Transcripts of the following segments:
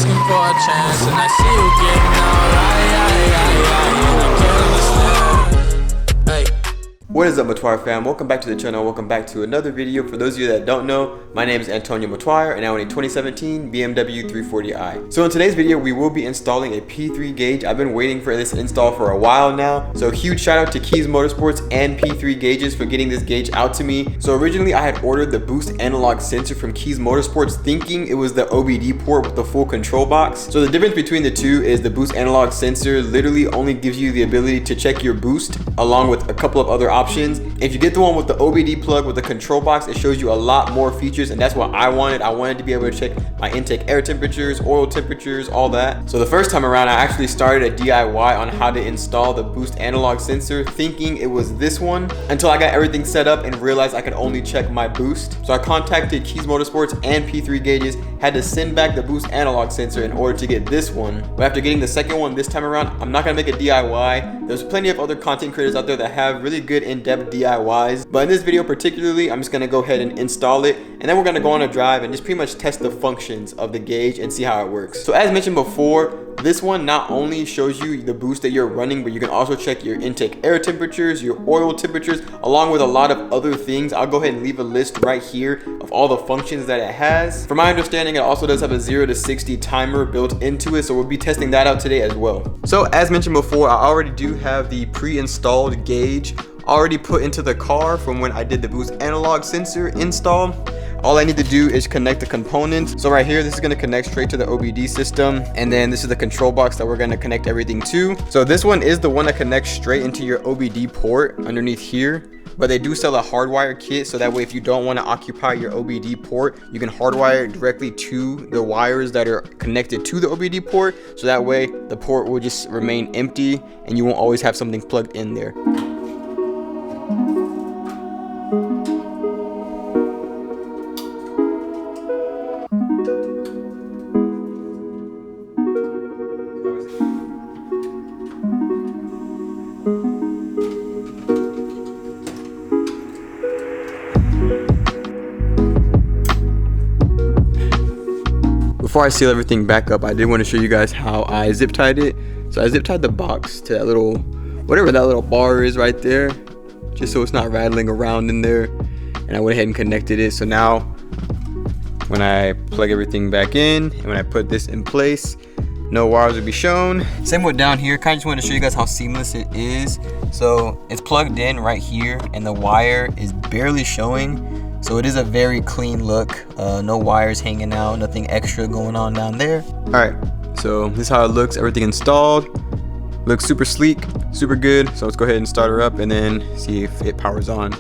asking for a chance, and I see you getting out. I can't understand. Hey. What is up, Matoir fam? Welcome back to the channel. Welcome back to another video. For those of you that don't know, my name is Antonio Matoir and I own a 2017 BMW 340i. So in today's video, we will be installing a P3 gauge. I've been waiting for this install for a while now. So huge shout out to Keys Motorsports and P3 Gauges for getting this gauge out to me. So originally I had ordered the boost analog sensor from Keys Motorsports thinking it was the OBD port with the full control box. So the difference between the two is the boost analog sensor literally only gives you the ability to check your boost along with a couple of other options. If you get the one with the OBD plug with the control box, it shows you a lot more features, and that's what I wanted. I wanted to be able to check my intake air temperatures, oil temperatures, all that. So the first time around, I actually started a DIY on how to install the boost analog sensor, thinking it was this one, until I got everything set up and realized I could only check my boost. So I contacted Keys Motorsports and P3 Gauges, had to send back the boost analog sensor in order to get this one. But after getting the second one this time around, I'm not gonna make a DIY. There's plenty of other content creators out there that have really good in-depth DIYs, but in this video particularly, I'm just gonna go ahead and install it, and then we're gonna go on a drive and just pretty much test the functions of the gauge and see how it works. So as mentioned before, this one not only shows you the boost that you're running, but you can also check your intake air temperatures, your oil temperatures, along with a lot of other things. I'll go ahead and leave a list right here of all the functions that it has. From my understanding, it also does have a 0 to 60 timer built into it, so we'll be testing that out today as well. So as mentioned before, I already do have the pre-installed gauge already put into the car from when I did the boost analog sensor install. All I need to do is connect the components. So right here, this is gonna connect straight to the OBD system. And then this is the control box that we're gonna connect everything to. So this one is the one that connects straight into your OBD port underneath here. But they do sell a hardwire kit, so that way if you don't wanna occupy your OBD port, you can hardwire it directly to the wires that are connected to the OBD port. So that way the port will just remain empty and you won't always have something plugged in there. Before I seal everything back up, I did want to show you guys how I zip tied it. So I zip tied the box to that little, whatever that little bar is right there, just so it's not rattling around in there. And I went ahead and connected it. So now when I plug everything back in and when I put this in place, no wires will be shown. Same with down here. Kind of just want to show you guys how seamless it is. So it's plugged in right here and the wire is barely showing. So it is a very clean look, no wires hanging out, nothing extra going on down there. All right, so this is how it looks, everything installed. Looks super sleek, super good. So let's go ahead and start her up and then see if it powers on.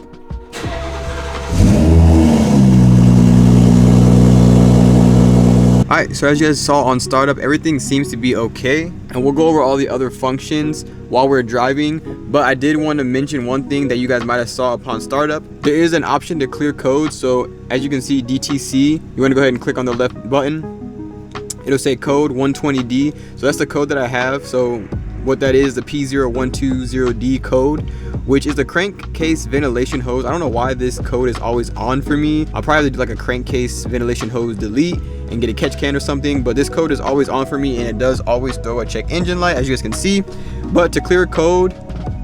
All right, so as you guys saw on startup, everything seems to be okay. And we'll go over all the other functions while we're driving. But I did want to mention one thing that you guys might have saw upon startup. There is an option to clear code. So as you can see, DTC, you want to go ahead and click on the left button. It'll say code 120D. So that's the code that I have. So what that is, the P0120D code, which is the crankcase ventilation hose. I don't know why this code is always on for me. I'll probably do like a crankcase ventilation hose delete and get a catch can or something, but this code is always on for me and it does always throw a check engine light, as you guys can see. But to clear code,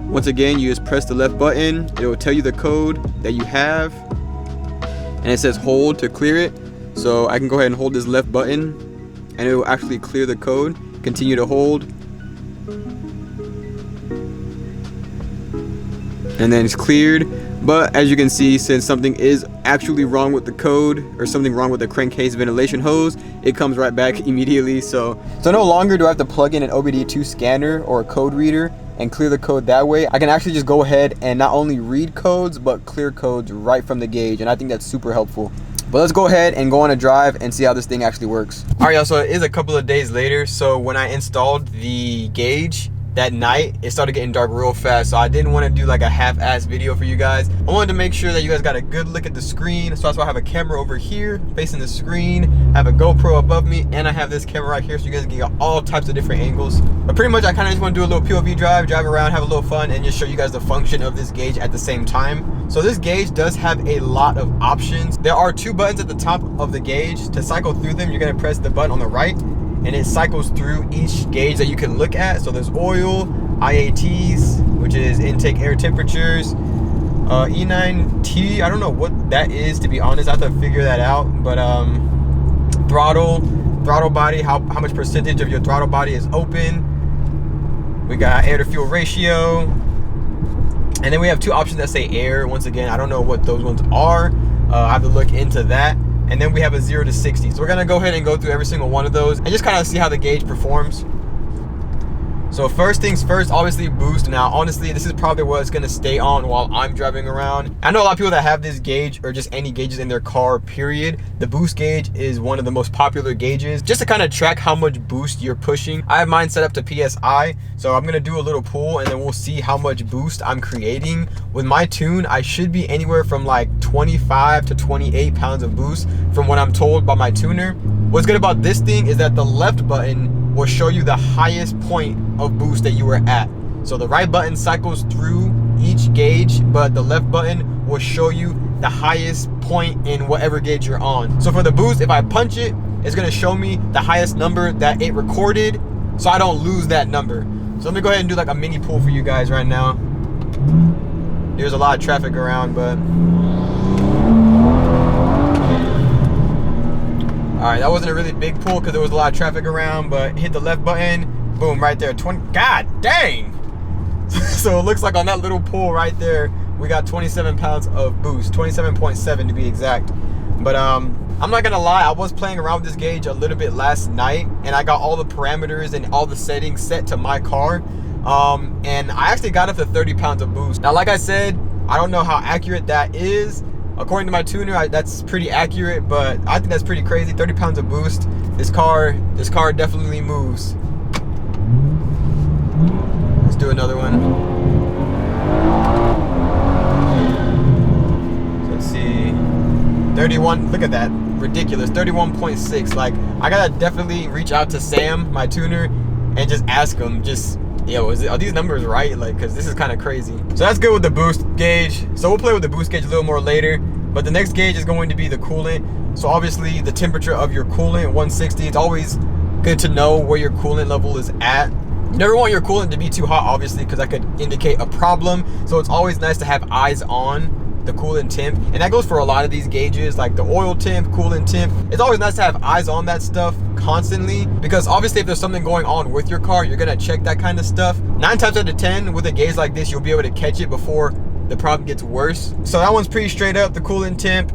once again, you just press the left button. It will tell you the code that you have and it says hold to clear it. So I can go ahead and hold this left button and it will actually clear the code. Continue to hold. And then it's cleared. But as you can see, since something is actually wrong with the code or something wrong with the crankcase ventilation hose, it comes right back immediately. So no longer do I have to plug in an OBD2 scanner or a code reader and clear the code that way. I can actually just go ahead and not only read codes but clear codes right from the gauge, and I think that's super helpful. But let's go ahead and go on a drive and see how this thing actually works. All right, y'all, so it is a couple of days later. So when I installed the gauge that night, it started getting dark real fast, so I didn't want to do like a half-ass video for you guys. I wanted to make sure that you guys got a good look at the screen, so that's why I have a camera over here facing the screen, I have a GoPro above me, and I have this camera right here so you guys can get all types of different angles. But pretty much I kind of just want to do a little POV drive around, have a little fun, and just show you guys the function of this gauge at the same time. So this gauge does have a lot of options. There are two buttons at the top of the gauge. To cycle through them, you're going to press the button on the right, and it cycles through each gauge that you can look at. So there's oil, IATs, which is intake air temperatures, E9T, I don't know what that is, to be honest. I have to figure that out. But throttle body, how much percentage of your throttle body is open. We got air to fuel ratio, and then we have two options that say air. Once again, I don't know what those ones are. I have to look into that. And then we have a 0 to 60. So we're gonna go ahead and go through every single one of those and just kind of see how the gauge performs. So first things first, obviously boost. Now, honestly, this is probably what it's gonna stay on while I'm driving around. I know a lot of people that have this gauge or just any gauges in their car, period. The boost gauge is one of the most popular gauges just to kind of track how much boost you're pushing. I have mine set up to PSI, so I'm gonna do a little pull and then we'll see how much boost I'm creating. With my tune, I should be anywhere from like 25 to 28 pounds of boost from what I'm told by my tuner. What's good about this thing is that the left button will show you the highest point of boost that you were at. So the right button cycles through each gauge, but the left button will show you the highest point in whatever gauge you're on. So for the boost, if I punch it, it's gonna show me the highest number that it recorded, so I don't lose that number. So let me go ahead and do like a mini pull for you guys right now. There's a lot of traffic around, but all right, that wasn't a really big pull because there was a lot of traffic around, but hit the left button, boom, right there, 20, god dang. So it looks like on that little pull right there, we got 27 pounds of boost, 27.7 to be exact. But I'm not gonna lie, I was playing around with this gauge a little bit last night, and I got all the parameters and all the settings set to my car. And I actually got up to 30 pounds of boost. Now, like I said, I don't know how accurate that is. According to my tuner, that's pretty accurate, but I think that's pretty crazy. 30 pounds of boost. This car definitely moves. Let's do another one. So let's see. 31, look at that. Ridiculous. 31.6. Like, I gotta definitely reach out to Sam, my tuner, and just ask him, yo, are these numbers right? Like, because this is kind of crazy. So that's good with the boost gauge. So we'll play with the boost gauge a little more later. But the next gauge is going to be the coolant. So obviously the temperature of your coolant, 160. It's always good to know where your coolant level is at. You never want your coolant to be too hot, obviously, because that could indicate a problem. So it's always nice to have eyes on the coolant temp, and that goes for a lot of these gauges, like the oil temp, coolant temp. It's always nice to have eyes on that stuff constantly, because obviously if there's something going on with your car, you're gonna check that kind of stuff. 9 times out of 10 with a gauge like this, you'll be able to catch it before the problem gets worse. So that one's pretty straight up, the coolant temp.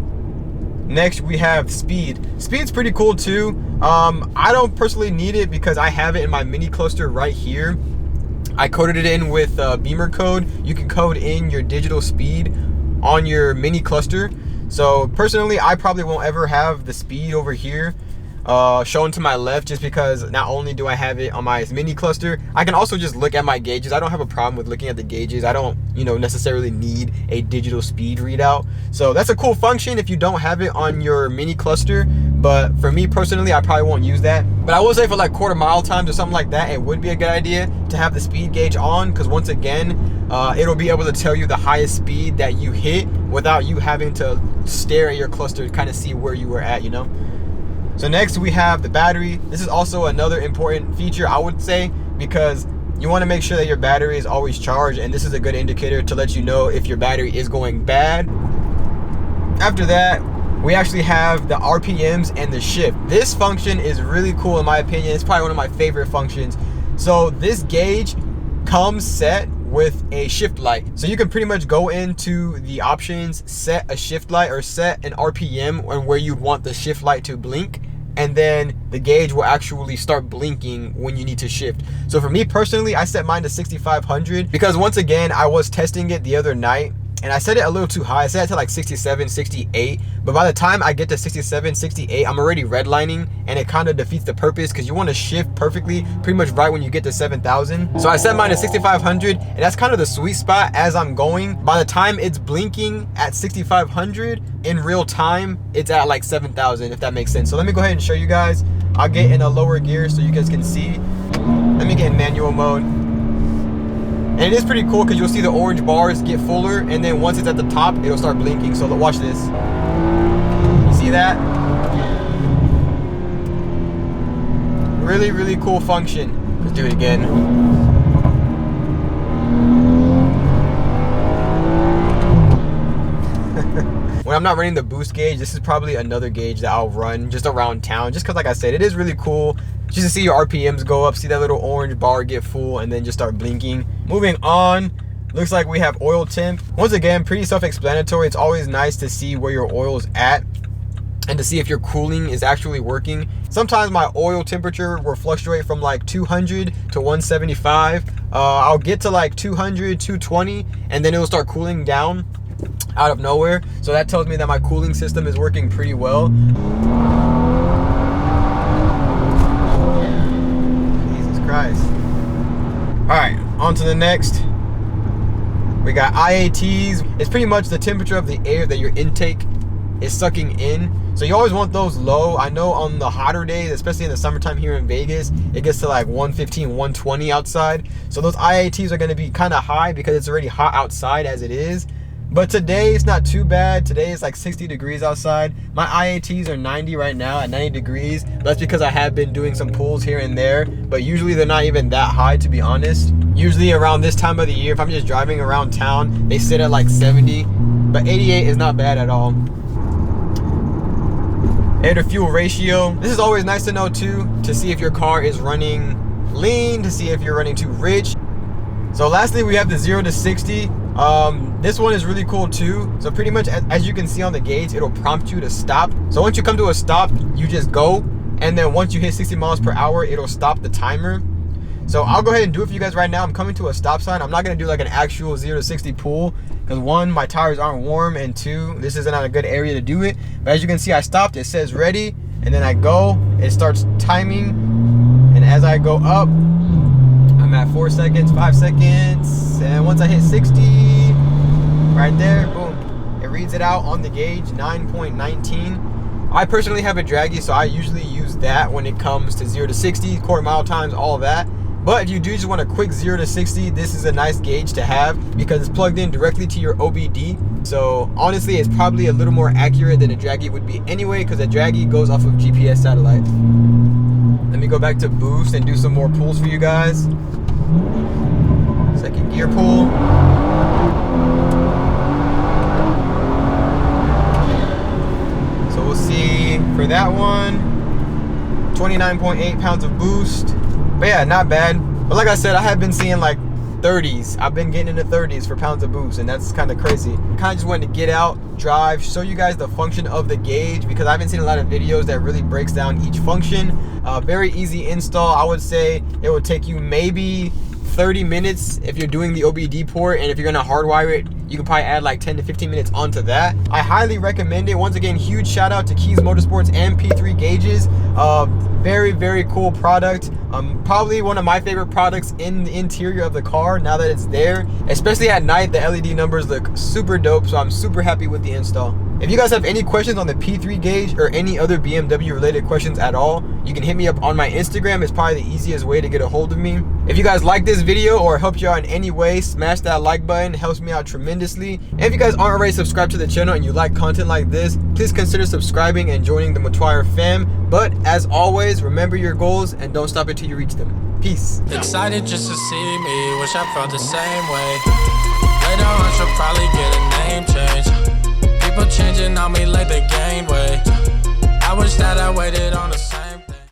Next we have speed. Speed's pretty cool too. I don't personally need it because I have it in my mini cluster right here. I coded it in with Beamer code. You can code in your digital speed on your mini cluster. So personally, I probably won't ever have the speed over here shown to my left, just because not only do I have it on my mini cluster, I can also just look at my gauges. I don't have a problem with looking at the gauges. I don't, necessarily need a digital speed readout. So that's a cool function if you don't have it on your mini cluster. But for me personally, I probably won't use that. But I will say for like quarter mile times or something like that, it would be a good idea to have the speed gauge on, because once again, it'll be able to tell you the highest speed that you hit without you having to stare at your cluster to kind of see where you were at, So next we have the battery. This is also another important feature, I would say, because you want to make sure that your battery is always charged, and this is a good indicator to let you know if your battery is going bad. After that, we actually have the RPMs and the shift. This function is really cool in my opinion. It's probably one of my favorite functions. So this gauge comes set with a shift light. So you can pretty much go into the options, set a shift light or set an RPM and where you want the shift light to blink, and then the gauge will actually start blinking when you need to shift. So for me personally, I set mine to 6,500 because once again, I was testing it the other night and I set it a little too high. I set it to like 67, 68. But by the time I get to 67, 68, I'm already redlining, and it kind of defeats the purpose because you want to shift perfectly pretty much right when you get to 7,000. So I set mine to 6,500, and that's kind of the sweet spot as I'm going. By the time it's blinking at 6,500, in real time, it's at like 7,000, if that makes sense. So let me go ahead and show you guys. I'll get in a lower gear so you guys can see. Let me get in manual mode. And it is pretty cool because you'll see the orange bars get fuller, and then once it's at the top, it'll start blinking. So watch this. You see that? Really cool function. Let's do it again. When I'm not running the boost gauge, this is probably another gauge that I'll run just around town, just because, like I said, it is really cool just to see your RPMs go up, see that little orange bar get full, and then just start blinking. Moving on, looks like we have oil temp. Once again, pretty self-explanatory. It's always nice to see where your oil is at and to see if your cooling is actually working. Sometimes my oil temperature will fluctuate from like 200 to 175. I'll get to like 200, 220, and then it'll start cooling down out of nowhere. So that tells me that my cooling system is working pretty well. Jesus Christ. All right, on to the next. We got IATs. It's pretty much the temperature of the air that your intake is sucking in. So you always want those low. I know on the hotter days, especially in the summertime here in Vegas, it gets to like 115, 120 outside. So those IATs are going to be kind of high because it's already hot outside as it is. But today it's not too bad. Today it's like 60 degrees outside. My IATs are 90 right now, at 90 degrees. That's because I have been doing some pulls here and there, but usually they're not even that high, to be honest. Usually around this time of the year, if I'm just driving around town, they sit at like 70, but 88 is not bad at all. Air to fuel ratio. This is always nice to know too, to see if your car is running lean, to see if you're running too rich. So lastly, we have the 0 to 60. This one is really cool too. So pretty much as you can see on the gauge, it'll prompt you to stop. So once you come to a stop, you just go. And then once you hit 60 miles per hour, it'll stop the timer. So I'll go ahead and do it for you guys right now. I'm coming to a stop sign. I'm not gonna do like an actual 0 to 60 pull because one, my tires aren't warm, and two, this isn't a good area to do it. But as you can see, I stopped, it says ready, and then I go, it starts timing. And as I go up, I'm at 4 seconds, 5 seconds, and once I hit 60, right there, boom, it reads it out on the gauge, 9.19. I personally have a draggy, so I usually use that when it comes to 0 to 60, quarter mile times, all of that. But if you do just want a quick 0 to 60, this is a nice gauge to have because it's plugged in directly to your OBD. So honestly, it's probably a little more accurate than a draggy would be anyway, because a draggy goes off of GPS satellite. Let me go back to boost and do some more pulls for you guys. Second gear pull. So we'll see for that one, 29.8 pounds of boost. But yeah, not bad. But like I said, I have been seeing like 30s. I've been getting into 30s for pounds of boost, and that's kind of crazy. Kind of just wanted to get out, drive, show you guys the function of the gauge because I haven't seen a lot of videos that really breaks down each function. Very easy install. I would say it would take you maybe 30 minutes if you're doing the OBD port, and if you're gonna hardwire it, you can probably add like 10 to 15 minutes onto that. I highly recommend it. Once again, huge shout out to Keys Motorsports and P3 Gauges. Very cool product. Probably one of my favorite products in the interior of the car now that it's there. Especially at night, the LED numbers look super dope, so I'm super happy with the install. If you guys have any questions on the P3 gauge or any other BMW related questions at all, you can hit me up on my Instagram. It's probably the easiest way to get a hold of me. If you guys like this video or helped you out in any way, smash that like button. It helps me out tremendously. And if you guys aren't already subscribed to the channel and you like content like this, please consider subscribing and joining the Motwire fam. But as always, remember your goals and don't stop until you reach them. Peace. Excited just to see me, wish I felt the same way. Later on, she'll probably get a name change. People changing on me like they gain weight. I wish that I waited on the same.